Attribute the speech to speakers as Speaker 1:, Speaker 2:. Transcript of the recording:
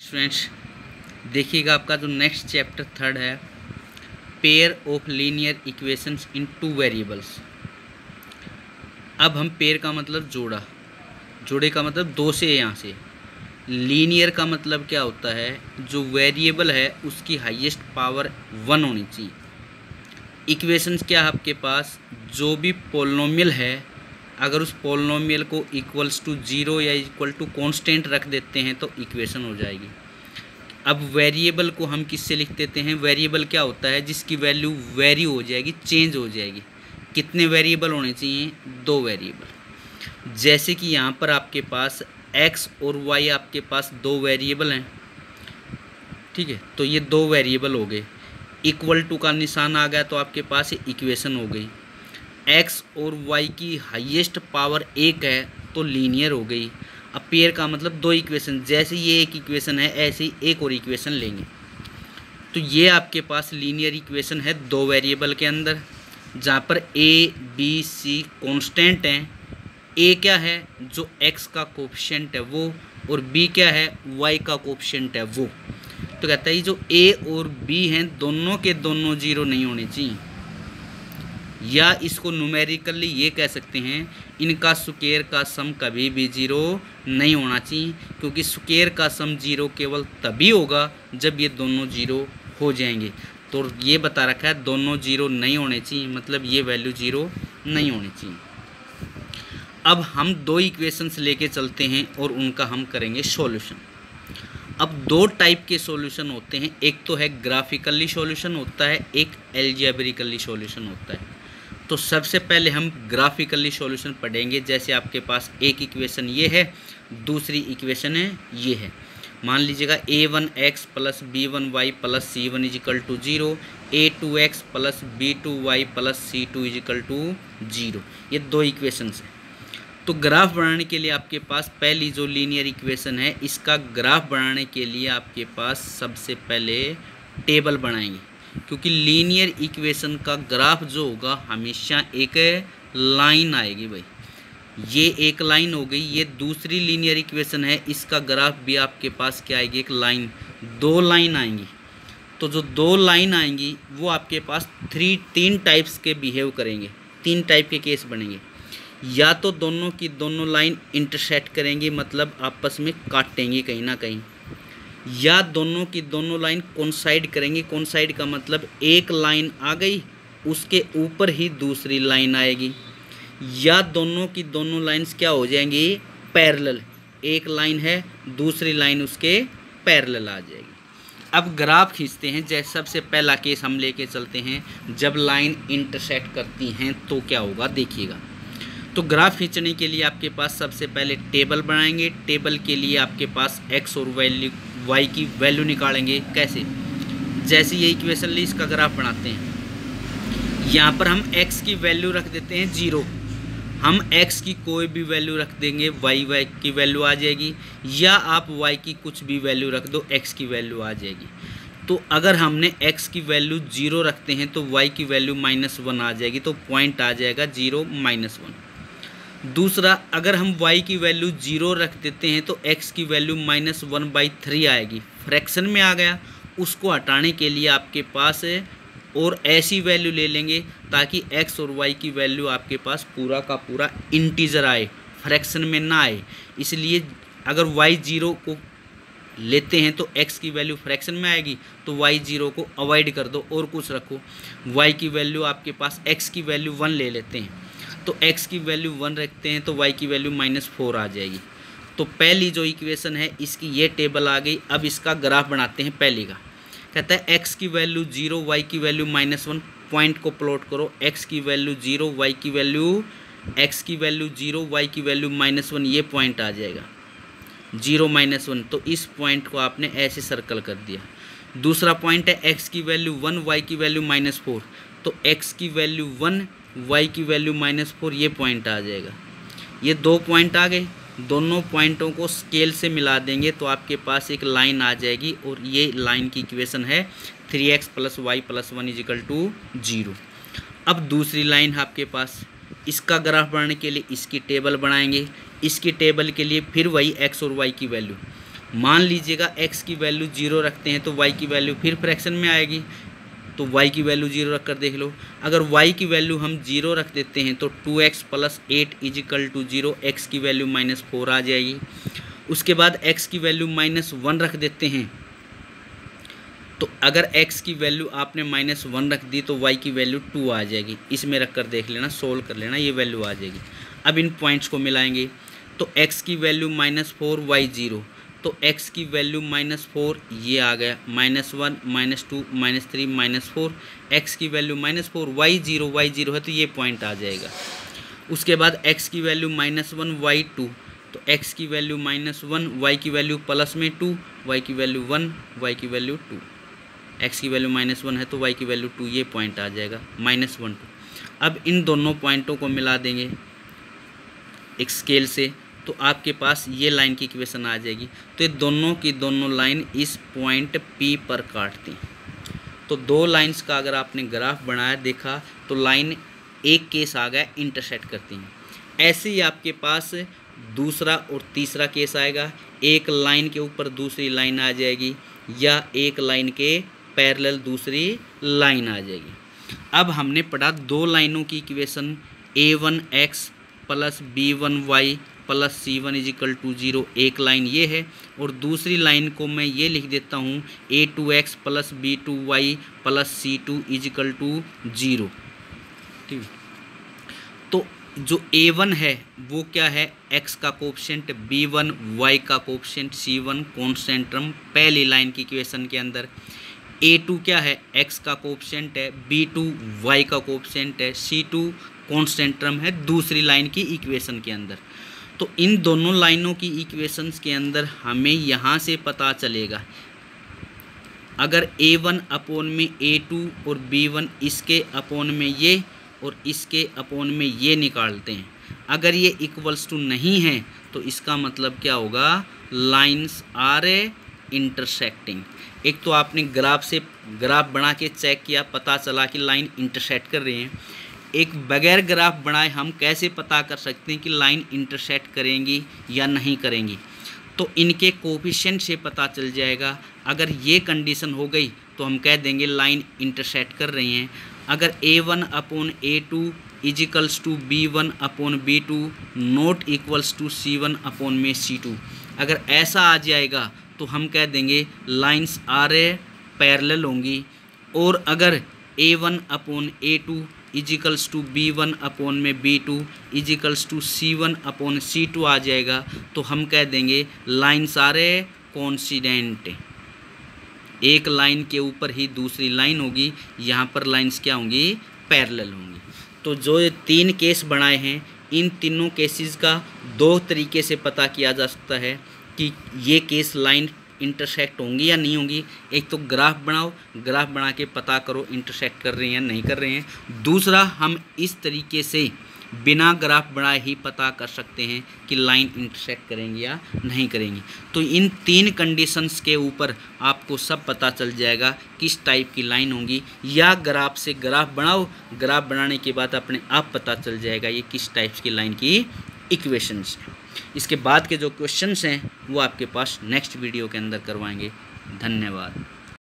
Speaker 1: Students देखिएगा, आपका जो नेक्स्ट चैप्टर थर्ड है, pair of linear equations in two variables. अब हम पेयर का मतलब जोड़े का मतलब दो से, यहाँ से लीनियर का मतलब क्या होता है, जो वेरिएबल है उसकी हाईएस्ट पावर 1 होनी चाहिए। इक्वेशंस क्या है आपके पास, जो भी पोलिनोमियल है अगर उस पोलिनोमियल को इक्वल्स टू 0 या इक्वल टू कांस्टेंट रख देते हैं तो इक्वेशन हो जाएगी। अब वेरिएबल को हम किससे लिख देते हैं, वेरिएबल क्या होता है जिसकी वैल्यू वेरी हो जाएगी, चेंज हो जाएगी। कितने वेरिएबल होने चाहिए, 2 वेरिएबल। जैसे कि यहाँ पर आपके पास x और y आपके पास 2 वेरिएबल हैं, ठीक है, तो ये 2 वेरिएबल हो गए। इक्वल टू का निशान आ गया तो आपके पास इक्वेशन हो गई। x और y की हाईएस्ट पावर 1 है तो लीनियर हो गई। अब पेयर का मतलब 2 इक्वेशन, जैसे ये एक इक्वेशन है ऐसे ही एक और इक्वेशन लेंगे तो ये आपके पास लीनियर इक्वेशन है 2 वेरिएबल के अंदर, जहाँ पर a b c कांस्टेंट हैं। a क्या है, जो x का कोफिशिएंट है वो, और b क्या है, y का कोफिशिएंट है वो। तो कहता है जो a और b हैं दोनों के दोनों 0 नहीं होने चाहिए, या इसको न्यूमेरिकली ये कह सकते हैं इनका स्क्वायर का सम कभी भी 0 नहीं होना चाहिए, क्योंकि स्क्वायर का सम 0 केवल तभी होगा जब ये दोनों 0 हो जाएंगे। तो ये बता रखा है दोनों 0 नहीं होने चाहिए, मतलब ये वैल्यू 0 नहीं होनी चाहिए। अब हम 2 इक्वेशंस लेके चलते हैं और उनका हम करेंगे सॉल्यूशन। अब 2 टाइप के सॉल्यूशन होते हैं, एक तो है ग्राफिकली सॉल्यूशन होता है, एक एल्जेब्रिकली सॉल्यूशन होता है। तो सबसे पहले हम ग्राफिकली सॉल्यूशन पढ़ेंगे। जैसे आपके पास एक इक्वेशन ये है, दूसरी इक्वेशन है ये है। मान लीजिएगा a1x plus b1y plus c1 equal to 0, a2x plus b2y plus c2 equal to 0। ये 2 इक्वेशंस हैं। तो ग्राफ बनाने के लिए आपके पास पहली जो लीनियर इक्वेशन है, इसका ग्राफ बनाने के लिए आपके पास सबसे पहले टेबल बनाएंगे, क्योंकि लीनियर इक्वेशन का ग्राफ जो होगा हमेशा एक लाइन आएगी। भाई ये एक लाइन हो गई, ये दूसरी लीनियर इक्वेशन है, इसका ग्राफ भी आपके पास क्या आएगी, एक लाइन। 2 लाइन आएंगी, तो जो 2 लाइन आएंगी वो आपके पास 3 टाइप्स के बिहेव करेंगे, 3 टाइप के केस बनेंगे। या तो दोनों की दोनों लाइन इंटरसेक्ट करेंगी, मतलब आपस में काटेंगी कहीं ना कहीं, या दोनों की दोनों लाइन कोइंसाइड करेंगी। कोइंसाइड का मतलब एक लाइन आ गई उसके ऊपर ही दूसरी लाइन आएगी, या दोनों की दोनों लाइंस क्या हो जाएंगी, पैरेलल। एक लाइन है दूसरी लाइन उसके पैरेलल आ जाएगी। अब ग्राफ खींचते हैं। जैसे सबसे पहला केस हम लेके चलते हैं, जब लाइन इंटरसेक्ट करती हैं तो क्या होगा देखिएगा। तो ग्राफ खींचने के लिए आपके पास सबसे पहले टेबल बनाएंगे। टेबल के लिए आपके पास x और y की वैल्यू निकालेंगे। कैसे, जैसे ये इक्वेशन ली, इसका ग्राफ बनाते हैं। यहाँ पर हम x की वैल्यू रख देते हैं 0। हम x की कोई भी वैल्यू रख देंगे, y की वैल्यू आ जाएगी, या आप y की कुछ भी वैल्यू रख दो, x की वैल्यू आ जाएगी। तो अगर हमने x की वैल्यू 0 रखते हैं तो y की वैल्यू -1 आ जाएगी, तो पॉइंट आ जाएगा 0 -1। दूसरा, अगर हम y की वैल्यू 0 रख देते हैं तो x की वैल्यू -1/3 आएगी, फ्रैक्शन में आ गया। उसको हटाने के लिए आपके पास और ऐसी वैल्यू ले लेंगे ताकि x और y की वैल्यू आपके पास पूरा का पूरा इंटीजर आए, फ्रैक्शन में ना आए। इसलिए अगर y 0 को लेते हैं तो x की वैल्यू फ्रैक्शन में आएगी, तो y 0 को अवॉइड कर दो और कुछ रखो। y की वैल्यू आपके पास, x की वैल्यू 1 ले लेते हैं, तो x की वैल्यू 1 रखते हैं तो y की वैल्यू -4 आ जाएगी। तो पहली जो इक्वेशन है इसकी ये टेबल आ गई। अब इसका ग्राफ बनाते हैं। पहली का कहता है x की वैल्यू 0, y की वैल्यू -1, पॉइंट को प्लॉट करो। x की वैल्यू 0, y की वैल्यू 0, y की वैल्यू -1, ये पॉइंट आ जाएगा 0 -1। तो इस पॉइंट को आपने ऐसे सर्कल कर दिया। दूसरा पॉइंट है x की वैल्यू 1, y की वैल्यू -4, तो x की वैल्यू 1, y की वैल्यू -4, ये पॉइंट आ जाएगा। ये 2 पॉइंट आ गए। दोनों पॉइंटों को स्केल से मिला देंगे तो आपके पास एक लाइन आ जाएगी, और ये लाइन की इक्वेशन है 3x + y + 1 = 0। अब दूसरी लाइन है आपके पास, इसका ग्राफ बनाने के लिए इसकी टेबल बनाएंगे। इसकी टेबल के लिए फिर वही x और y की वैल्यू, मान लीजिएगा x की वैल्यू 0 रखते हैं तो y की वैल्यू फिर फ्रैक्शन में आएगी, तो y की वैल्यू 0 रख कर देख लो। अगर y की वैल्यू हम 0 रख देते हैं तो 2x + 8 = 0, x की वैल्यू -4 आ जाएगी। उसके बाद x की वैल्यू -1 रख देते हैं, तो अगर x की वैल्यू आपने -1 रख दी तो y की वैल्यू 2 आ जाएगी। इसमें रख कर देख लेना, सोल्व कर लेना, ये वैल्यू आ जाएगी। अब इन पॉइंट्स को मिलाएंगे तो x की वैल्यू -4 y 0, तो x की वैल्यू -4 ये आ गया, -1 -2 -3 -4, x की वैल्यू -4 y 0 है तो ये पॉइंट आ जाएगा। उसके बाद x की वैल्यू -1 y 2, तो x की वैल्यू -1, y की वैल्यू प्लस में 2, y की वैल्यू 1, y की वैल्यू 2, x की वैल्यू -1 है तो y की वैल्यू 2, ये पॉइंट आ जाएगा -1 2। अब इन दोनों पॉइंटों को मिला देंगे एक स्केल से, तो आपके पास ये लाइन की इक्वेशन आ जाएगी। तो ये दोनों की दोनों लाइन इस पॉइंट P पर काटती हैं। तो दो लाइंस का अगर आपने ग्राफ बनाया देखा तो लाइन एक केस आ गया इंटरसेक्ट करती हैं। ऐसे ही आपके पास दूसरा और तीसरा केस आएगा, एक लाइन के ऊपर दूसरी लाइन आ जाएगी या एक लाइन के पैरेलल दूसरी लाइन आ जाएगी। अब हमने पढ़ा दो लाइनों की इक्वेशन a1x + b1y + c1 = 0, एक लाइन ये है, और दूसरी लाइन को मैं ये लिख देता हूँ a2x + b2y + c2 = 0। ठीक, तो जो a1 है वो क्या है, x का कोफिशिएंट, b1 y का कोफिशिएंट, c1 कांस्टेंट टर्म पहली लाइन की इक्वेशन के अंदर, a2 क्या है, x का कोफिशिएंट है, b2 y का कोफिशिएंट है, c2 कांस्टेंट टर्म है दूसरी लाइन की इक्वेशन के अंदर। तो इन दोनों लाइनों की इक्वेशंस के अंदर हमें यहाँ से पता चलेगा, अगर a1 अपॉन में a2 और b1 इसके अपॉन में ये और इसके अपॉन में ये निकालते हैं, अगर ये इक्वल्स टू नहीं है तो इसका मतलब क्या होगा, लाइंस आर इंटरसेक्टिंग। एक तो आपने ग्राफ बना के चेक किया, पता चला कि लाइन इंटरसेक्ट कर रही हैं। एक बगैर ग्राफ बनाए हम कैसे पता कर सकते हैं कि लाइन इंटरसेक्ट करेंगी या नहीं करेंगी, तो इनके कोफिशिएंट से पता चल जाएगा। अगर ये कंडीशन हो गई तो हम कह देंगे लाइन इंटरसेक्ट कर रही हैं। अगर a1 upon a2 = b1 upon b2 not equals to c1 upon में c2, अगर ऐसा आ जाएगा तो हम कह देंगे लाइंस आर पैरेलल होंगी। और अगर a1 upon a2 = b1 upon में b2 = c1 अपॉन c2 आ जाएगा तो हम कह देंगे लाइंस आर कोइंसिडेंट, एक लाइन के ऊपर ही दूसरी लाइन होगी, यहाँ पर लाइंस क्या होंगी, पैरेलल होंगी। तो जो ये तीन केस बनाए हैं, इन तीनों केसेस का दो तरीके से पता किया जा सकता है कि ये केस लाइन इंटरसेक्ट होंगी या नहीं होंगी। एक तो ग्राफ बनाओ, ग्राफ बना के पता करो इंटरसेक्ट कर रहे हैं या नहीं कर रहे हैं। दूसरा, हम इस तरीके से बिना ग्राफ बनाए ही पता कर सकते हैं कि लाइन इंटरसेक्ट करेंगी या नहीं करेंगी। तो इन तीन कंडीशंस के ऊपर आपको सब पता चल जाएगा किस टाइप की लाइन होंगी, या ग्राफ से ग्राफ बनाओ, ग्राफ बनाने के बाद अपने आप पता चल जाएगा ये किस टाइप की लाइन की इक्वेशंस हैं। इसके बाद के जो क्वेश्चंस हैं वो आपके पास नेक्स्ट वीडियो के अंदर करवाएंगे। धन्यवाद।